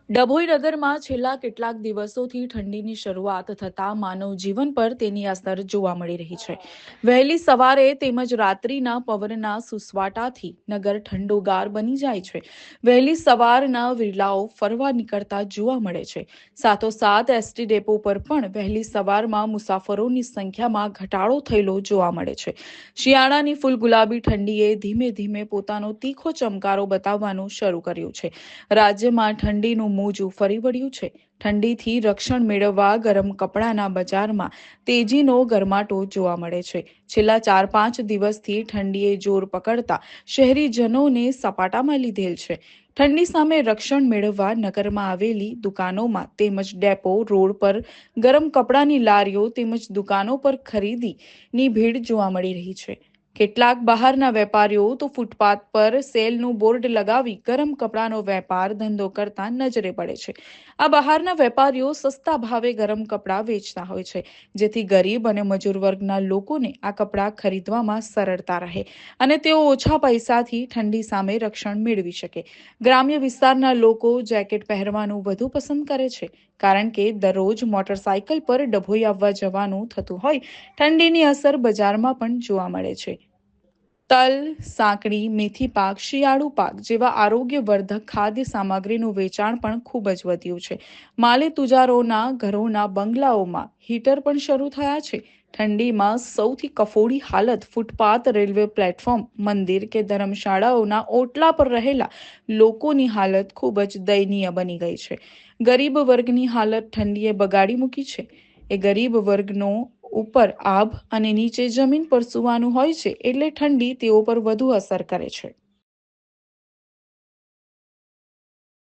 ડભોઈ નગરમાં છેલ્લા કેટલાક દિવસોથી ઠંડીની શરૂઆત થતાં માનવ જીવન પર તેની અસર જોવા મળી રહી છે. વહેલી સવારે તેમજ રાત્રિના પવનના સુસવાટાથી નગર ઠંડોગાર બની જાય છે. વહેલી સવારના વિરલાઓ ફરવા નીકળતા જોવા મળે છે. સાથોસાથ એસટી ડેપો પર પણ વહેલી સવારમાં મુસાફરોની સંખ્યામાં ઘટાડો થયેલો જોવા મળે છે. શિયાળાની ફૂલ ગુલાબી ઠંડીએ ધીમે ધીમે પોતાનો તીખો ચમકારો બતાવવાનું શરૂ કર્યું છે. રાજ્યમાં ઠંડીનું મોજું ફરી વળ્યું છે. ઠંડીથી રક્ષણ મેળવવા ગરમ કપડાના બજારમાં તેજીનો ગરમાટો જોવા મળે છે. છેલ્લા 4-5 દિવસથી ઠંડીએ જોર પકડતા શહેરીજનોને સપાટામાં લીધેલ છે. ઠંડી સામે રક્ષણ મેળવવા નગરમાં આવેલી દુકાનોમાં તેમજ ડેપો રોડ પર ગરમ કપડાની લારીઓ તેમજ દુકાનો પર ખરીદીની ભીડ જોવા મળી રહી છે. કેટલાક બહારના વેપારીઓ તો ફૂટપાથ પર સેલનું બોર્ડ લગાવી ગરમ કપડાનો વેપાર ધંધો કરતા નજરે પડે છે. આ બહારના વેપારીઓ સસ્તા ભાવે ગરમ કપડાં વેચતા હોય છે, જેથી ગરીબ અને મજૂર વર્ગના લોકોને આ કપડાં ખરીદવામાં સરળતા રહે અને તેઓ ઓછા પૈસાથી ઠંડી સામે રક્ષણ મેળવી શકે. ગ્રામ્ય વિસ્તારના લોકો જેકેટ પહેરવાનું વધુ પસંદ કરે છે, કારણ કે દરરોજ મોટરસાયકલ પર ડભોઈ આવવા જવાનું થતું હોય. ઠંડીની અસર બજારમાં પણ જોવા મળે છે. તલ, સાંકળી, મેથી પાક, શિયાળુ પાક જેવા આરોગ્યવર્ધક ખાદ્ય સામગ્રીનું વેચાણ પણ ખૂબ જ વધ્યું છે. માલી તુજારોના ઘરોના બંગલાઓમાં હીટર પણ શરૂ થયા છે. ઠંડીમાં સૌથી કફોડી હાલત ફૂટપાથ, રેલવે પ્લેટફોર્મ, મંદિર કે ધર્મશાળાઓના ઓટલા પર રહેલા લોકોની હાલત ખૂબ જ દયનીય બની ગઈ છે. ગરીબ વર્ગની હાલત ઠંડીએ બગાડી મૂકી છે. એ ગરીબ વર્ગનો ઉપર આભ અને નીચે જમીન પર સૂવાનું હોય છે, એટલે ઠંડી તેઓ પર વધુ અસર કરે છે.